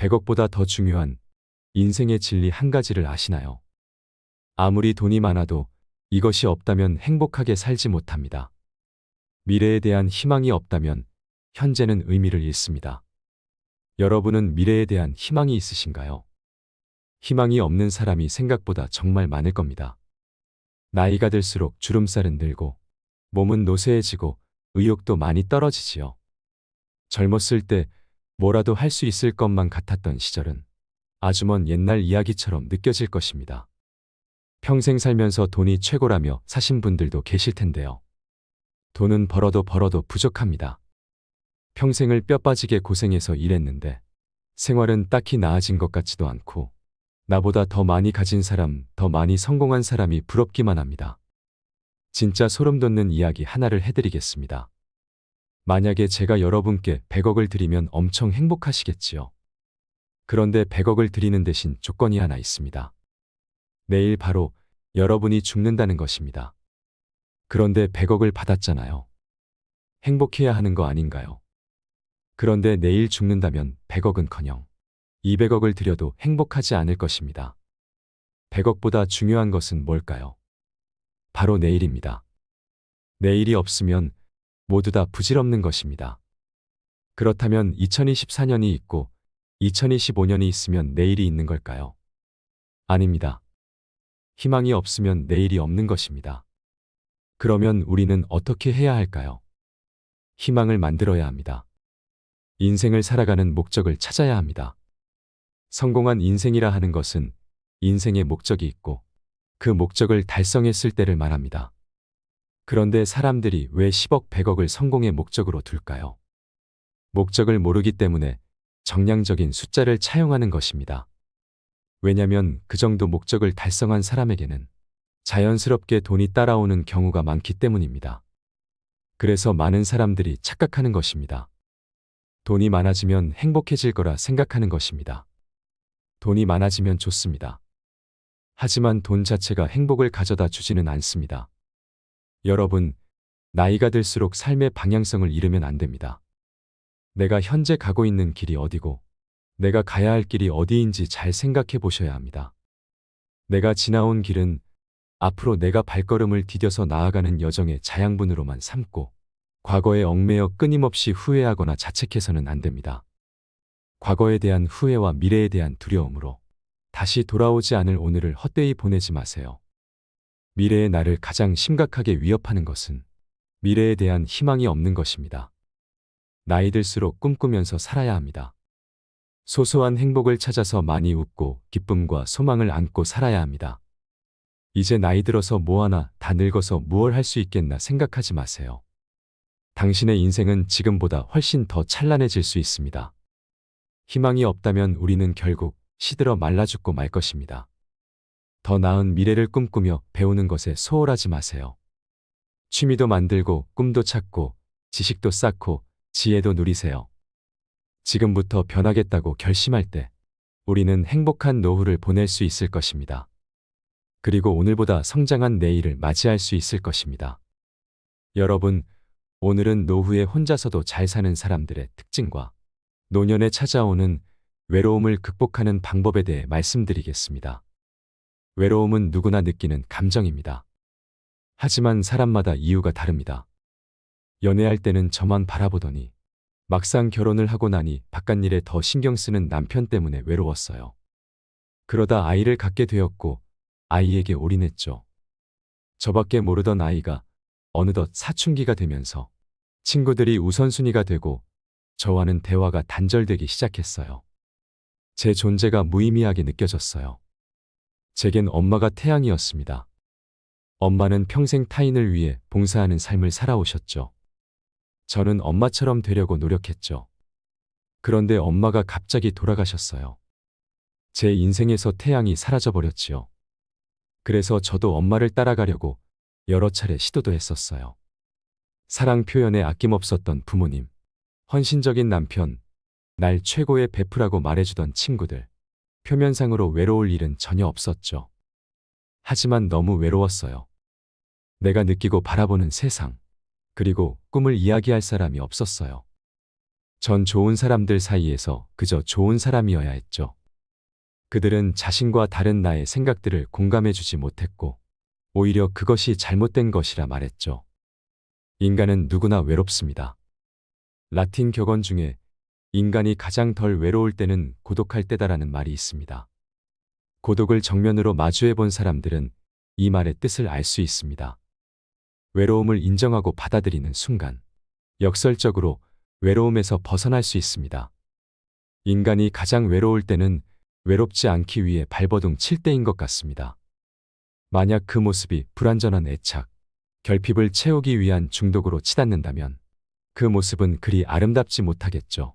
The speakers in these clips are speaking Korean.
100억보다 더 중요한 인생의 진리 한 가지를 아시나요? 아무리 돈이 많아도 이것이 없다면 행복하게 살지 못합니다. 미래에 대한 희망이 없다면 현재는 의미를 잃습니다. 여러분은 미래에 대한 희망이 있으신가요? 희망이 없는 사람이 생각보다 정말 많을 겁니다. 나이가 들수록 주름살은 늘고 몸은 노쇠해지고 의욕도 많이 떨어지지요. 젊었을 때 뭐라도 할 수 있을 것만 같았던 시절은 아주 먼 옛날 이야기처럼 느껴질 것입니다. 평생 살면서 돈이 최고라며 사신 분들도 계실 텐데요. 돈은 벌어도 부족합니다. 평생을 뼈 빠지게 고생해서 일했는데 생활은 딱히 나아진 것 같지도 않고 나보다 더 많이 가진 사람, 더 많이 성공한 사람이 부럽기만 합니다. 진짜 소름 돋는 이야기 하나를 해드리겠습니다. 만약에 제가 여러분께 100억을 드리면 엄청 행복하시겠지요. 그런데 100억을 드리는 대신 조건이 하나 있습니다. 내일 바로 여러분이 죽는다는 것입니다. 그런데 100억을 받았잖아요. 행복해야 하는 거 아닌가요? 그런데 내일 죽는다면 100억은커녕 200억을 드려도 행복하지 않을 것입니다. 100억보다 중요한 것은 뭘까요? 바로 내일입니다. 내일이 없으면 모두 다 부질없는 것입니다. 그렇다면 2024년이 있고 2025년이 있으면 내일이 있는 걸까요? 아닙니다. 희망이 없으면 내일이 없는 것입니다. 그러면 우리는 어떻게 해야 할까요? 희망을 만들어야 합니다. 인생을 살아가는 목적을 찾아야 합니다. 성공한 인생이라 하는 것은 인생의 목적이 있고 그 목적을 달성했을 때를 말합니다. 그런데 사람들이 왜 10억, 100억을 성공의 목적으로 둘까요? 목적을 모르기 때문에 정량적인 숫자를 차용하는 것입니다. 왜냐면 그 정도 목적을 달성한 사람에게는 자연스럽게 돈이 따라오는 경우가 많기 때문입니다. 그래서 많은 사람들이 착각하는 것입니다. 돈이 많아지면 행복해질 거라 생각하는 것입니다. 돈이 많아지면 좋습니다. 하지만 돈 자체가 행복을 가져다 주지는 않습니다. 여러분, 나이가 들수록 삶의 방향성을 잃으면 안 됩니다. 내가 현재 가고 있는 길이 어디고 내가 가야 할 길이 어디인지 잘 생각해 보셔야 합니다. 내가 지나온 길은 앞으로 내가 발걸음을 디뎌서 나아가는 여정의 자양분으로만 삼고 과거에 얽매여 끊임없이 후회하거나 자책해서는 안 됩니다. 과거에 대한 후회와 미래에 대한 두려움으로 다시 돌아오지 않을 오늘을 헛되이 보내지 마세요. 미래의 나를 가장 심각하게 위협하는 것은 미래에 대한 희망이 없는 것입니다. 나이 들수록 꿈꾸면서 살아야 합니다. 소소한 행복을 찾아서 많이 웃고 기쁨과 소망을 안고 살아야 합니다. 이제 나이 들어서 뭐하나 다 늙어서 무얼 할 수 있겠나 생각하지 마세요. 당신의 인생은 지금보다 훨씬 더 찬란해질 수 있습니다. 희망이 없다면 우리는 결국 시들어 말라 죽고 말 것입니다. 더 나은 미래를 꿈꾸며 배우는 것에 소홀하지 마세요. 취미도 만들고 꿈도 찾고 지식도 쌓고 지혜도 누리세요. 지금부터 변하겠다고 결심할 때 우리는 행복한 노후를 보낼 수 있을 것입니다. 그리고 오늘보다 성장한 내일을 맞이할 수 있을 것입니다. 여러분, 오늘은 노후에 혼자서도 잘 사는 사람들의 특징과 노년에 찾아오는 외로움을 극복하는 방법에 대해 말씀드리겠습니다. 외로움은 누구나 느끼는 감정입니다. 하지만 사람마다 이유가 다릅니다. 연애할 때는 저만 바라보더니 막상 결혼을 하고 나니 바깥일에 더 신경 쓰는 남편 때문에 외로웠어요. 그러다 아이를 갖게 되었고 아이에게 올인했죠. 저밖에 모르던 아이가 어느덧 사춘기가 되면서 친구들이 우선순위가 되고 저와는 대화가 단절되기 시작했어요. 제 존재가 무의미하게 느껴졌어요. 제겐 엄마가 태양이었습니다. 엄마는 평생 타인을 위해 봉사하는 삶을 살아오셨죠. 저는 엄마처럼 되려고 노력했죠. 그런데 엄마가 갑자기 돌아가셨어요. 제 인생에서 태양이 사라져버렸지요. 그래서 저도 엄마를 따라가려고 여러 차례 시도도 했었어요. 사랑 표현에 아낌없었던 부모님, 헌신적인 남편, 날 최고의 베프라고 말해주던 친구들, 표면상으로 외로울 일은 전혀 없었죠. 하지만 너무 외로웠어요. 내가 느끼고 바라보는 세상, 그리고 꿈을 이야기할 사람이 없었어요. 전 좋은 사람들 사이에서 그저 좋은 사람이어야 했죠. 그들은 자신과 다른 나의 생각들을 공감해주지 못했고, 오히려 그것이 잘못된 것이라 말했죠. 인간은 누구나 외롭습니다. 라틴 격언 중에 인간이 가장 덜 외로울 때는 고독할 때다라는 말이 있습니다. 고독을 정면으로 마주해 본 사람들은 이 말의 뜻을 알 수 있습니다. 외로움을 인정하고 받아들이는 순간, 역설적으로 외로움에서 벗어날 수 있습니다. 인간이 가장 외로울 때는 외롭지 않기 위해 발버둥 칠 때인 것 같습니다. 만약 그 모습이 불완전한 애착, 결핍을 채우기 위한 중독으로 치닫는다면 그 모습은 그리 아름답지 못하겠죠.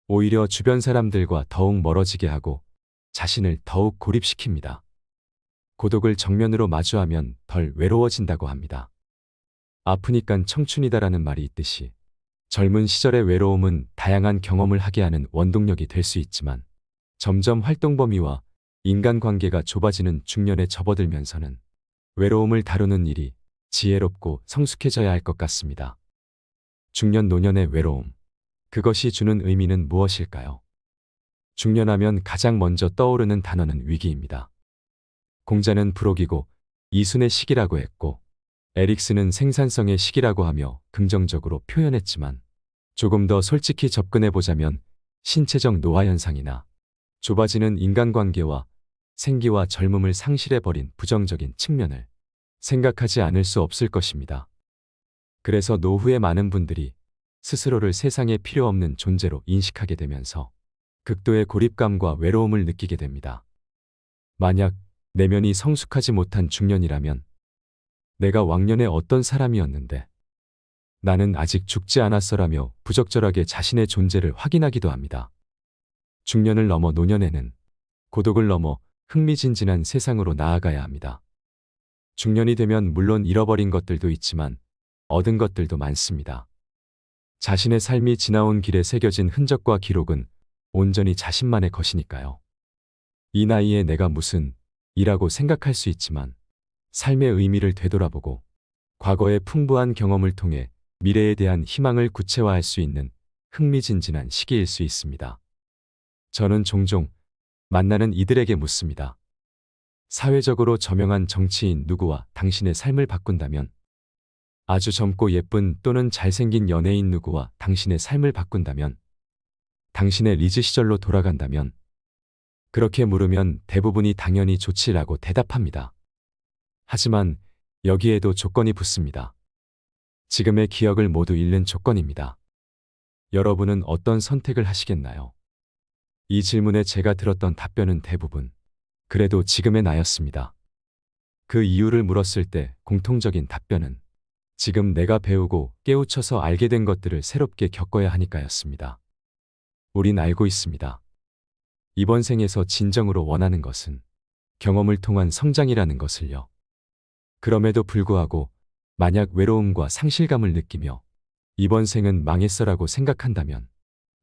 오히려 주변 사람들과 더욱 멀어지게 하고 자신을 더욱 고립시킵니다. 고독을 정면으로 마주하면 덜 외로워진다고 합니다. 아프니깐 청춘이다라는 말이 있듯이 젊은 시절의 외로움은 다양한 경험을 하게 하는 원동력이 될 수 있지만 점점 활동 범위와 인간관계가 좁아지는 중년에 접어들면서는 외로움을 다루는 일이 지혜롭고 성숙해져야 할 것 같습니다. 중년 노년의 외로움. 그것이 주는 의미는 무엇일까요? 중년하면 가장 먼저 떠오르는 단어는 위기입니다. 공자는 불혹이고 이순의 시기라고 했고 에릭스는 생산성의 시기라고 하며 긍정적으로 표현했지만 조금 더 솔직히 접근해보자면 신체적 노화 현상이나 좁아지는 인간관계와 생기와 젊음을 상실해버린 부정적인 측면을 생각하지 않을 수 없을 것입니다. 그래서 노후에 많은 분들이 스스로를 세상에 필요 없는 존재로 인식하게 되면서 극도의 고립감과 외로움을 느끼게 됩니다. 만약 내면이 성숙하지 못한 중년이라면 내가 왕년에 어떤 사람이었는데 나는 아직 죽지 않았어라며 부적절하게 자신의 존재를 확인하기도 합니다. 중년을 넘어 노년에는 고독을 넘어 흥미진진한 세상으로 나아가야 합니다. 중년이 되면 물론 잃어버린 것들도 있지만 얻은 것들도 많습니다. 자신의 삶이 지나온 길에 새겨진 흔적과 기록은 온전히 자신만의 것이니까요. 이 나이에 내가 무슨 이라고 생각할 수 있지만 삶의 의미를 되돌아보고 과거의 풍부한 경험을 통해 미래에 대한 희망을 구체화할 수 있는 흥미진진한 시기일 수 있습니다. 저는 종종 만나는 이들에게 묻습니다. 사회적으로 저명한 정치인 누구와 당신의 삶을 바꾼다면? 아주 젊고 예쁜 또는 잘생긴 연예인 누구와 당신의 삶을 바꾼다면? 당신의 리즈 시절로 돌아간다면? 그렇게 물으면 대부분이 당연히 좋지라고 대답합니다. 하지만 여기에도 조건이 붙습니다. 지금의 기억을 모두 잃는 조건입니다. 여러분은 어떤 선택을 하시겠나요? 이 질문에 제가 들었던 답변은 대부분 그래도 지금의 나였습니다. 그 이유를 물었을 때 공통적인 답변은 지금 내가 배우고 깨우쳐서 알게 된 것들을 새롭게 겪어야 하니까였습니다. 우린 알고 있습니다. 이번 생에서 진정으로 원하는 것은 경험을 통한 성장이라는 것을요. 그럼에도 불구하고 만약 외로움과 상실감을 느끼며 이번 생은 망했어라고 생각한다면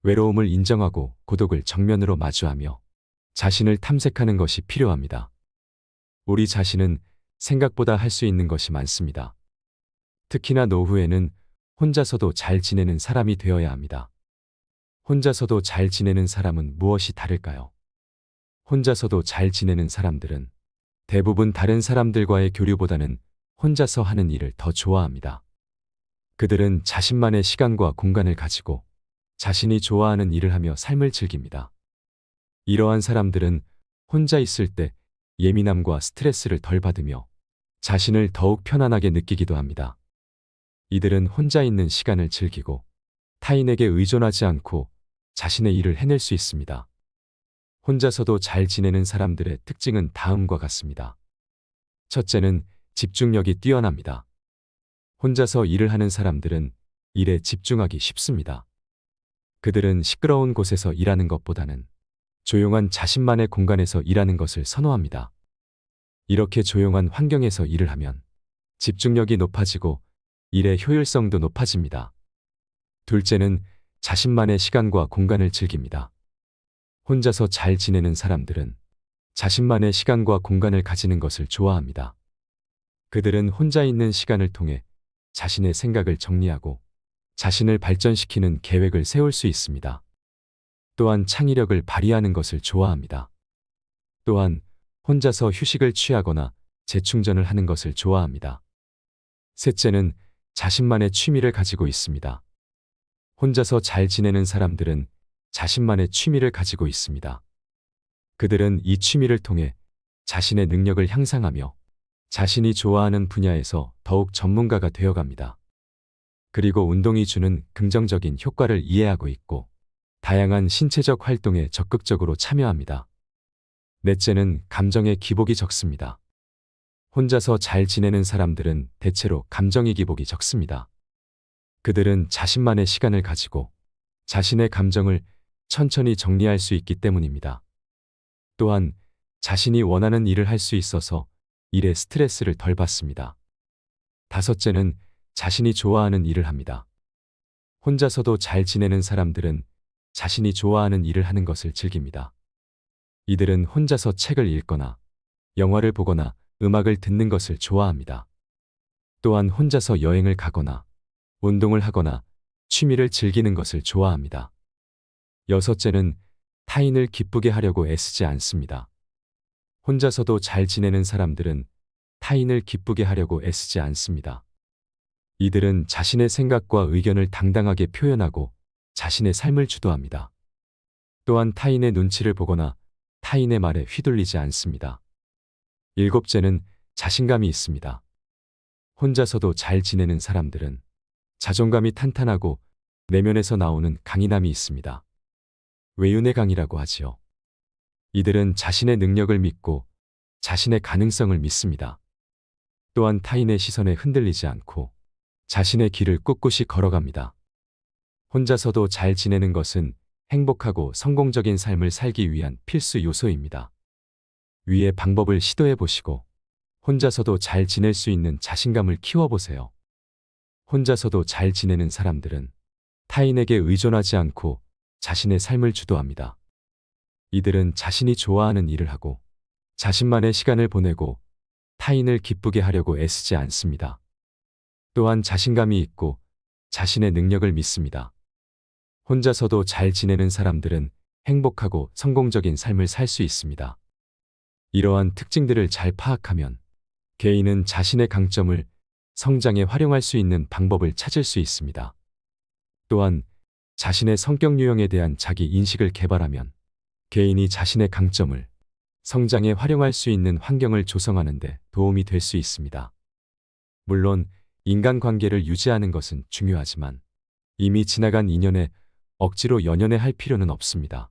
외로움을 인정하고 고독을 정면으로 마주하며 자신을 탐색하는 것이 필요합니다. 우리 자신은 생각보다 할 수 있는 것이 많습니다. 특히나 노후에는 혼자서도 잘 지내는 사람이 되어야 합니다. 혼자서도 잘 지내는 사람은 무엇이 다를까요? 혼자서도 잘 지내는 사람들은 대부분 다른 사람들과의 교류보다는 혼자서 하는 일을 더 좋아합니다. 그들은 자신만의 시간과 공간을 가지고 자신이 좋아하는 일을 하며 삶을 즐깁니다. 이러한 사람들은 혼자 있을 때 예민함과 스트레스를 덜 받으며 자신을 더욱 편안하게 느끼기도 합니다. 이들은 혼자 있는 시간을 즐기고 타인에게 의존하지 않고 자신의 일을 해낼 수 있습니다. 혼자서도 잘 지내는 사람들의 특징은 다음과 같습니다. 첫째는 집중력이 뛰어납니다. 혼자서 일을 하는 사람들은 일에 집중하기 쉽습니다. 그들은 시끄러운 곳에서 일하는 것보다는 조용한 자신만의 공간에서 일하는 것을 선호합니다. 이렇게 조용한 환경에서 일을 하면 집중력이 높아지고 일의 효율성도 높아집니다. 둘째는 자신만의 시간과 공간을 즐깁니다. 혼자서 잘 지내는 사람들은 자신만의 시간과 공간을 가지는 것을 좋아합니다. 그들은 혼자 있는 시간을 통해 자신의 생각을 정리하고 자신을 발전시키는 계획을 세울 수 있습니다. 또한 창의력을 발휘하는 것을 좋아합니다. 또한 혼자서 휴식을 취하거나 재충전을 하는 것을 좋아합니다. 셋째는 자신만의 취미를 가지고 있습니다. 혼자서 잘 지내는 사람들은 자신만의 취미를 가지고 있습니다. 그들은 이 취미를 통해 자신의 능력을 향상하며 자신이 좋아하는 분야에서 더욱 전문가가 되어갑니다. 그리고 운동이 주는 긍정적인 효과를 이해하고 있고 다양한 신체적 활동에 적극적으로 참여합니다. 넷째는 감정의 기복이 적습니다. 혼자서 잘 지내는 사람들은 대체로 감정의 기복이 적습니다. 그들은 자신만의 시간을 가지고 자신의 감정을 천천히 정리할 수 있기 때문입니다. 또한 자신이 원하는 일을 할 수 있어서 일에 스트레스를 덜 받습니다. 다섯째는 자신이 좋아하는 일을 합니다. 혼자서도 잘 지내는 사람들은 자신이 좋아하는 일을 하는 것을 즐깁니다. 이들은 혼자서 책을 읽거나 영화를 보거나 음악을 듣는 것을 좋아합니다. 또한 혼자서 여행을 가거나 운동을 하거나 취미를 즐기는 것을 좋아합니다. 여섯째는 타인을 기쁘게 하려고 애쓰지 않습니다. 혼자서도 잘 지내는 사람들은 타인을 기쁘게 하려고 애쓰지 않습니다. 이들은 자신의 생각과 의견을 당당하게 표현하고 자신의 삶을 주도합니다. 또한 타인의 눈치를 보거나 타인의 말에 휘둘리지 않습니다. 일곱째는 자신감이 있습니다. 혼자서도 잘 지내는 사람들은 자존감이 탄탄하고 내면에서 나오는 강인함이 있습니다. 외윤의 강이라고 하지요. 이들은 자신의 능력을 믿고 자신의 가능성을 믿습니다. 또한 타인의 시선에 흔들리지 않고 자신의 길을 꿋꿋이 걸어갑니다. 혼자서도 잘 지내는 것은 행복하고 성공적인 삶을 살기 위한 필수 요소입니다. 위의 방법을 시도해 보시고 혼자서도 잘 지낼 수 있는 자신감을 키워보세요. 혼자서도 잘 지내는 사람들은 타인에게 의존하지 않고 자신의 삶을 주도합니다. 이들은 자신이 좋아하는 일을 하고 자신만의 시간을 보내고 타인을 기쁘게 하려고 애쓰지 않습니다. 또한 자신감이 있고 자신의 능력을 믿습니다. 혼자서도 잘 지내는 사람들은 행복하고 성공적인 삶을 살 수 있습니다. 이러한 특징들을 잘 파악하면 개인은 자신의 강점을 성장에 활용할 수 있는 방법을 찾을 수 있습니다. 또한 자신의 성격 유형에 대한 자기 인식을 개발하면 개인이 자신의 강점을 성장에 활용할 수 있는 환경을 조성하는 데 도움이 될 수 있습니다. 물론 인간관계를 유지하는 것은 중요하지만 이미 지나간 인연에 억지로 연연해 할 필요는 없습니다.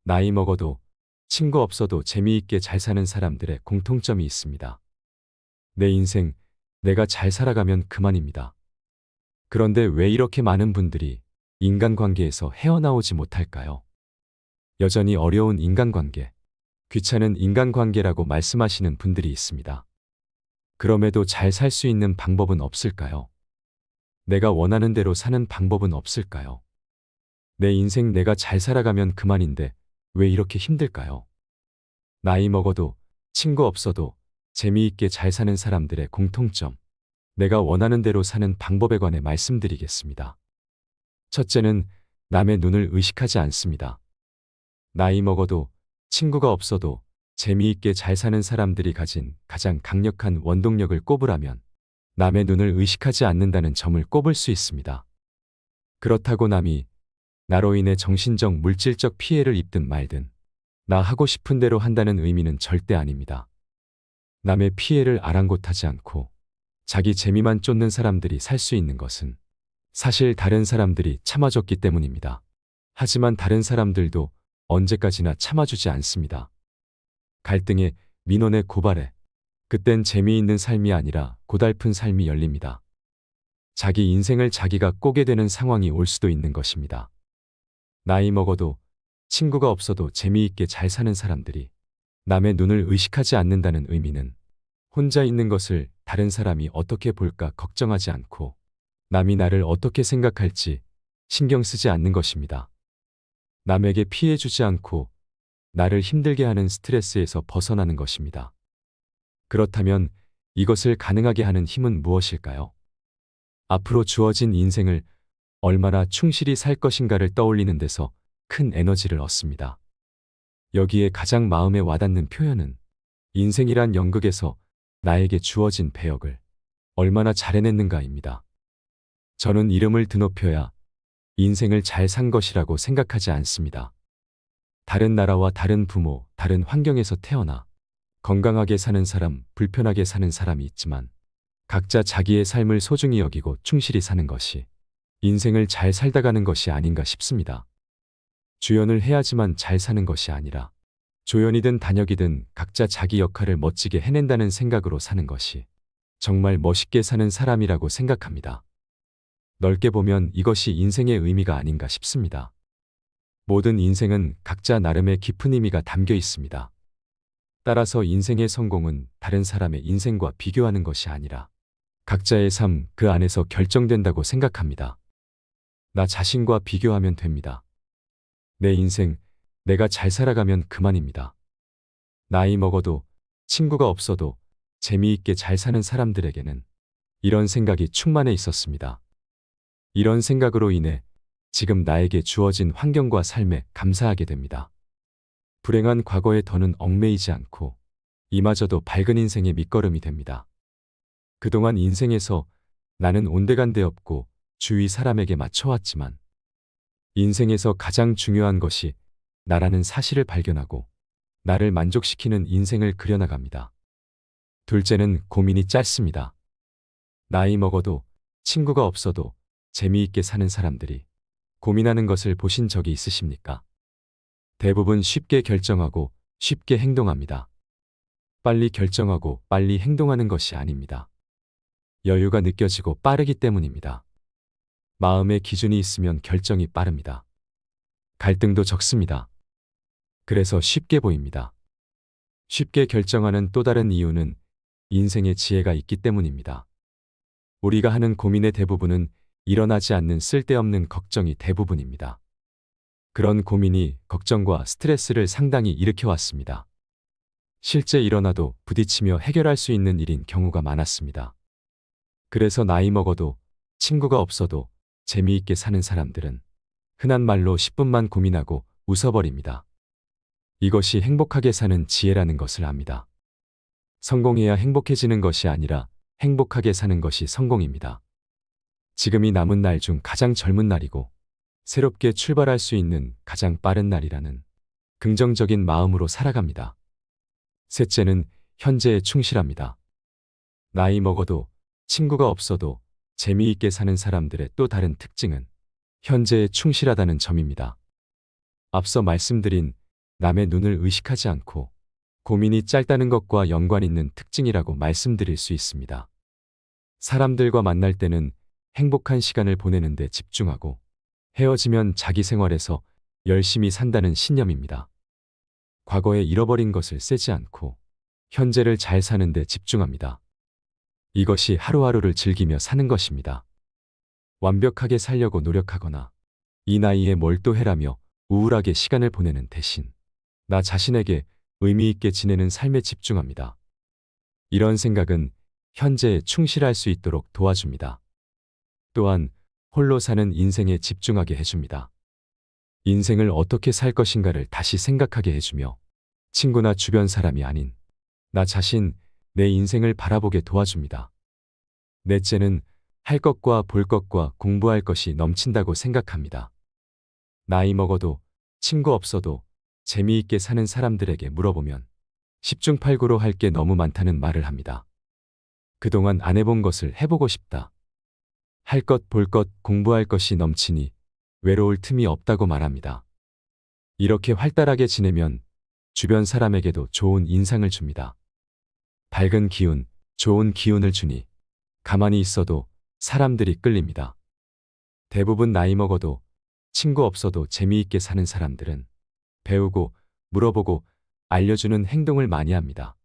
나이 먹어도 친구 없어도 재미있게 잘 사는 사람들의 공통점이 있습니다. 내 인생, 내가 잘 살아가면 그만입니다. 그런데 왜 이렇게 많은 분들이 인간관계에서 헤어나오지 못할까요? 여전히 어려운 인간관계, 귀찮은 인간관계라고 말씀하시는 분들이 있습니다. 그럼에도 잘 살 수 있는 방법은 없을까요? 내가 원하는 대로 사는 방법은 없을까요? 내 인생 내가 잘 살아가면 그만인데 왜 이렇게 힘들까요? 나이 먹어도 친구 없어도 재미있게 잘 사는 사람들의 공통점, 내가 원하는 대로 사는 방법에 관해 말씀드리겠습니다. 첫째는 남의 눈을 의식하지 않습니다. 나이 먹어도 친구가 없어도 재미있게 잘 사는 사람들이 가진 가장 강력한 원동력을 꼽으라면 남의 눈을 의식하지 않는다는 점을 꼽을 수 있습니다. 그렇다고 남이 나로 인해 정신적, 물질적 피해를 입든 말든 나 하고 싶은 대로 한다는 의미는 절대 아닙니다. 남의 피해를 아랑곳하지 않고 자기 재미만 쫓는 사람들이 살 수 있는 것은 사실 다른 사람들이 참아줬기 때문입니다. 하지만 다른 사람들도 언제까지나 참아주지 않습니다. 갈등에, 민원에, 고발에 그땐 재미있는 삶이 아니라 고달픈 삶이 열립니다. 자기 인생을 자기가 꼬게 되는 상황이 올 수도 있는 것입니다. 나이 먹어도 친구가 없어도 재미있게 잘 사는 사람들이 남의 눈을 의식하지 않는다는 의미는 혼자 있는 것을 다른 사람이 어떻게 볼까 걱정하지 않고 남이 나를 어떻게 생각할지 신경 쓰지 않는 것입니다. 남에게 피해 주지 않고 나를 힘들게 하는 스트레스에서 벗어나는 것입니다. 그렇다면 이것을 가능하게 하는 힘은 무엇일까요? 앞으로 주어진 인생을 얼마나 충실히 살 것인가를 떠올리는 데서 큰 에너지를 얻습니다. 여기에 가장 마음에 와닿는 표현은 인생이란 연극에서 나에게 주어진 배역을 얼마나 잘 해냈는가입니다. 저는 이름을 드높여야 인생을 잘 산 것이라고 생각하지 않습니다. 다른 나라와 다른 부모, 다른 환경에서 태어나 건강하게 사는 사람, 불편하게 사는 사람이 있지만 각자 자기의 삶을 소중히 여기고 충실히 사는 것이 인생을 잘 살다 가는 것이 아닌가 싶습니다. 주연을 해야지만 잘 사는 것이 아니라 조연이든 단역이든 각자 자기 역할을 멋지게 해낸다는 생각으로 사는 것이 정말 멋있게 사는 사람이라고 생각합니다. 넓게 보면 이것이 인생의 의미가 아닌가 싶습니다. 모든 인생은 각자 나름의 깊은 의미가 담겨 있습니다. 따라서 인생의 성공은 다른 사람의 인생과 비교하는 것이 아니라 각자의 삶 그 안에서 결정된다고 생각합니다. 나 자신과 비교하면 됩니다. 내 인생, 내가 잘 살아가면 그만입니다. 나이 먹어도 친구가 없어도 재미있게 잘 사는 사람들에게는 이런 생각이 충만해 있었습니다. 이런 생각으로 인해 지금 나에게 주어진 환경과 삶에 감사하게 됩니다. 불행한 과거에 더는 얽매이지 않고 이마저도 밝은 인생의 밑거름이 됩니다. 그동안 인생에서 나는 온데간데 없고 주위 사람에게 맞춰왔지만 인생에서 가장 중요한 것이 나라는 사실을 발견하고 나를 만족시키는 인생을 그려나갑니다. 둘째는 고민이 짧습니다. 나이 먹어도 친구가 없어도 재미있게 사는 사람들이 고민하는 것을 보신 적이 있으십니까? 대부분 쉽게 결정하고 쉽게 행동합니다. 빨리 결정하고 빨리 행동하는 것이 아닙니다. 여유가 느껴지고 빠르기 때문입니다. 마음의 기준이 있으면 결정이 빠릅니다. 갈등도 적습니다. 그래서 쉽게 보입니다. 쉽게 결정하는 또 다른 이유는 인생의 지혜가 있기 때문입니다. 우리가 하는 고민의 대부분은 일어나지 않는 쓸데없는 걱정이 대부분입니다. 그런 고민이 걱정과 스트레스를 상당히 일으켜왔습니다. 실제 일어나도 부딪히며 해결할 수 있는 일인 경우가 많았습니다. 그래서 나이 먹어도 친구가 없어도 재미있게 사는 사람들은 흔한 말로 10분만 고민하고 웃어버립니다. 이것이 행복하게 사는 지혜라는 것을 압니다. 성공해야 행복해지는 것이 아니라 행복하게 사는 것이 성공입니다. 지금이 남은 날 중 가장 젊은 날이고 새롭게 출발할 수 있는 가장 빠른 날이라는 긍정적인 마음으로 살아갑니다. 셋째는 현재에 충실합니다. 나이 먹어도 친구가 없어도 재미있게 사는 사람들의 또 다른 특징은 현재에 충실하다는 점입니다. 앞서 말씀드린 남의 눈을 의식하지 않고 고민이 짧다는 것과 연관 있는 특징이라고 말씀드릴 수 있습니다. 사람들과 만날 때는 행복한 시간을 보내는 데 집중하고 헤어지면 자기 생활에서 열심히 산다는 신념입니다. 과거에 잃어버린 것을 쓰지 않고 현재를 잘 사는 데 집중합니다. 이것이 하루하루를 즐기며 사는 것입니다. 완벽하게 살려고 노력하거나 이 나이에 뭘 또 해라며 우울하게 시간을 보내는 대신 나 자신에게 의미 있게 지내는 삶에 집중합니다. 이런 생각은 현재에 충실할 수 있도록 도와줍니다. 또한 홀로 사는 인생에 집중하게 해줍니다. 인생을 어떻게 살 것인가를 다시 생각하게 해주며 친구나 주변 사람이 아닌 나 자신, 내 인생을 바라보게 도와줍니다. 넷째는 할 것과 볼 것과 공부할 것이 넘친다고 생각합니다. 나이 먹어도 친구 없어도 재미있게 사는 사람들에게 물어보면 10중 8구로 할 게 너무 많다는 말을 합니다. 그동안 안 해본 것을 해보고 싶다. 할 것, 볼 것, 공부할 것이 넘치니 외로울 틈이 없다고 말합니다. 이렇게 활달하게 지내면 주변 사람에게도 좋은 인상을 줍니다. 밝은 기운, 좋은 기운을 주니 가만히 있어도 사람들이 끌립니다. 대부분 나이 먹어도 친구 없어도 재미있게 사는 사람들은 배우고, 물어보고, 알려주는 행동을 많이 합니다.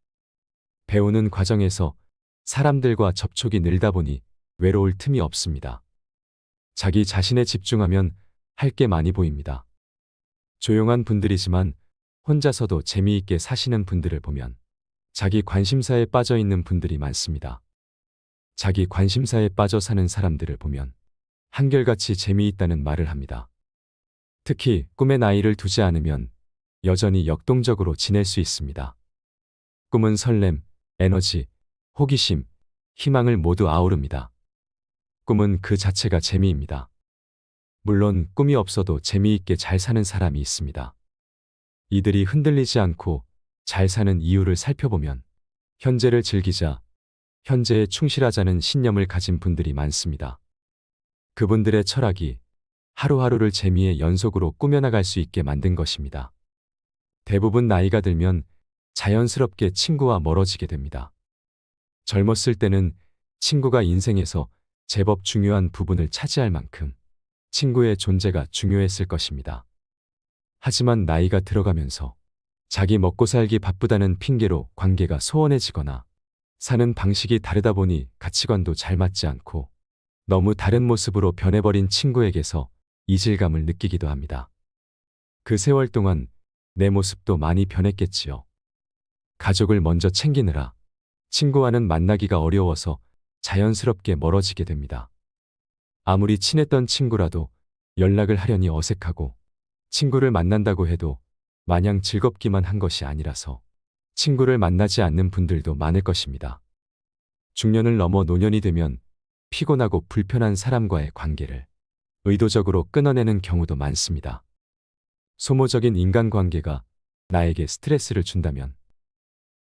배우는 과정에서 사람들과 접촉이 늘다 보니 외로울 틈이 없습니다. 자기 자신에 집중하면 할 게 많이 보입니다. 조용한 분들이지만 혼자서도 재미있게 사시는 분들을 보면 자기 관심사에 빠져 있는 분들이 많습니다. 자기 관심사에 빠져 사는 사람들을 보면 한결같이 재미있다는 말을 합니다. 특히 꿈에 나이를 두지 않으면 여전히 역동적으로 지낼 수 있습니다. 꿈은 설렘, 에너지, 호기심, 희망을 모두 아우릅니다. 꿈은 그 자체가 재미입니다. 물론 꿈이 없어도 재미있게 잘 사는 사람이 있습니다. 이들이 흔들리지 않고 잘 사는 이유를 살펴보면 현재를 즐기자, 현재에 충실하자는 신념을 가진 분들이 많습니다. 그분들의 철학이 하루하루를 재미의 연속으로 꾸며나갈 수 있게 만든 것입니다. 대부분 나이가 들면 자연스럽게 친구와 멀어지게 됩니다. 젊었을 때는 친구가 인생에서 제법 중요한 부분을 차지할 만큼 친구의 존재가 중요했을 것입니다. 하지만 나이가 들어가면서 자기 먹고 살기 바쁘다는 핑계로 관계가 소원해지거나 사는 방식이 다르다 보니 가치관도 잘 맞지 않고 너무 다른 모습으로 변해버린 친구에게서 이질감을 느끼기도 합니다. 그 세월 동안 내 모습도 많이 변했겠지요. 가족을 먼저 챙기느라 친구와는 만나기가 어려워서 자연스럽게 멀어지게 됩니다. 아무리 친했던 친구라도 연락을 하려니 어색하고 친구를 만난다고 해도 마냥 즐겁기만 한 것이 아니라서 친구를 만나지 않는 분들도 많을 것입니다. 중년을 넘어 노년이 되면 피곤하고 불편한 사람과의 관계를 의도적으로 끊어내는 경우도 많습니다. 소모적인 인간관계가 나에게 스트레스를 준다면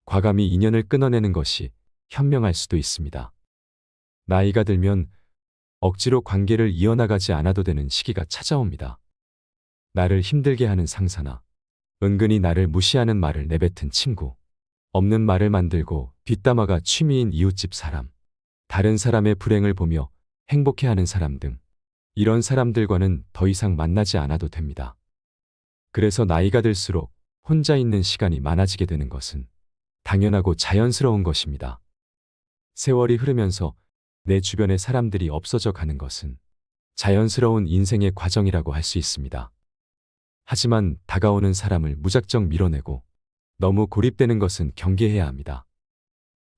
과감히 인연을 끊어내는 것이 현명할 수도 있습니다. 나이가 들면 억지로 관계를 이어나가지 않아도 되는 시기가 찾아옵니다. 나를 힘들게 하는 상사나 은근히 나를 무시하는 말을 내뱉은 친구, 없는 말을 만들고 뒷담화가 취미인 이웃집 사람, 다른 사람의 불행을 보며 행복해하는 사람 등 이런 사람들과는 더 이상 만나지 않아도 됩니다. 그래서 나이가 들수록 혼자 있는 시간이 많아지게 되는 것은 당연하고 자연스러운 것입니다. 세월이 흐르면서 내 주변의 사람들이 없어져 가는 것은 자연스러운 인생의 과정이라고 할 수 있습니다. 하지만 다가오는 사람을 무작정 밀어내고 너무 고립되는 것은 경계해야 합니다.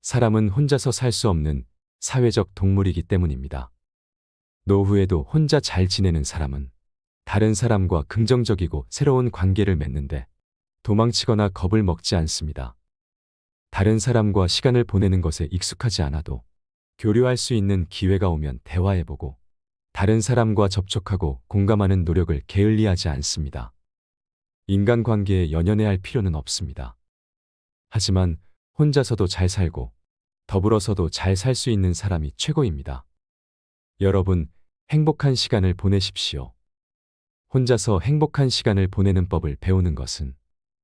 사람은 혼자서 살 수 없는 사회적 동물이기 때문입니다. 노후에도 혼자 잘 지내는 사람은 다른 사람과 긍정적이고 새로운 관계를 맺는데 도망치거나 겁을 먹지 않습니다. 다른 사람과 시간을 보내는 것에 익숙하지 않아도 교류할 수 있는 기회가 오면 대화해보고 다른 사람과 접촉하고 공감하는 노력을 게을리하지 않습니다. 인간관계에 연연해야 할 필요는 없습니다. 하지만 혼자서도 잘 살고 더불어서도 잘 살 수 있는 사람이 최고입니다. 여러분, 행복한 시간을 보내십시오. 혼자서 행복한 시간을 보내는 법을 배우는 것은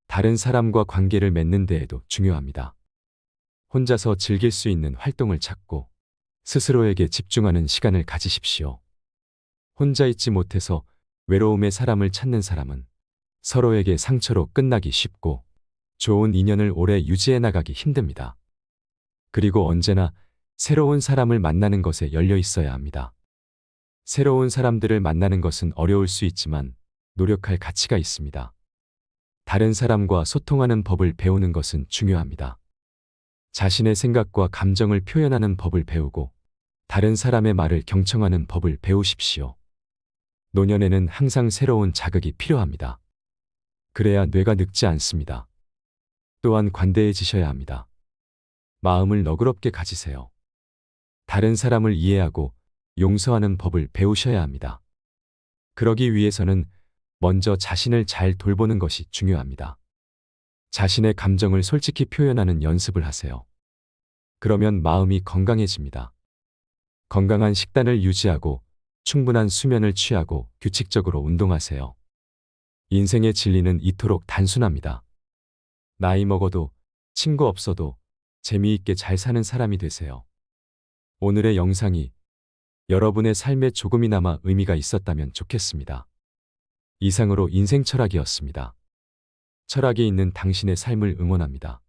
다른 사람과 관계를 맺는 데에도 중요합니다. 혼자서 즐길 수 있는 활동을 찾고 스스로에게 집중하는 시간을 가지십시오. 혼자 있지 못해서 외로움의 사람을 찾는 사람은 서로에게 상처로 끝나기 쉽고 좋은 인연을 오래 유지해 나가기 힘듭니다. 그리고 언제나 새로운 사람을 만나는 것에 열려 있어야 합니다. 새로운 사람들을 만나는 것은 어려울 수 있지만 노력할 가치가 있습니다. 다른 사람과 소통하는 법을 배우는 것은 중요합니다. 자신의 생각과 감정을 표현하는 법을 배우고 다른 사람의 말을 경청하는 법을 배우십시오. 노년에는 항상 새로운 자극이 필요합니다. 그래야 뇌가 늙지 않습니다. 또한 관대해지셔야 합니다. 마음을 너그럽게 가지세요. 다른 사람을 이해하고 용서하는 법을 배우셔야 합니다. 그러기 위해서는 먼저 자신을 잘 돌보는 것이 중요합니다. 자신의 감정을 솔직히 표현하는 연습을 하세요. 그러면 마음이 건강해집니다. 건강한 식단을 유지하고 충분한 수면을 취하고 규칙적으로 운동하세요. 인생의 진리는 이토록 단순합니다. 나이 먹어도 친구 없어도 재미있게 잘 사는 사람이 되세요. 오늘의 영상이 여러분의 삶에 조금이나마 의미가 있었다면 좋겠습니다. 이상으로 인생 철학이었습니다. 철학이 있는 당신의 삶을 응원합니다.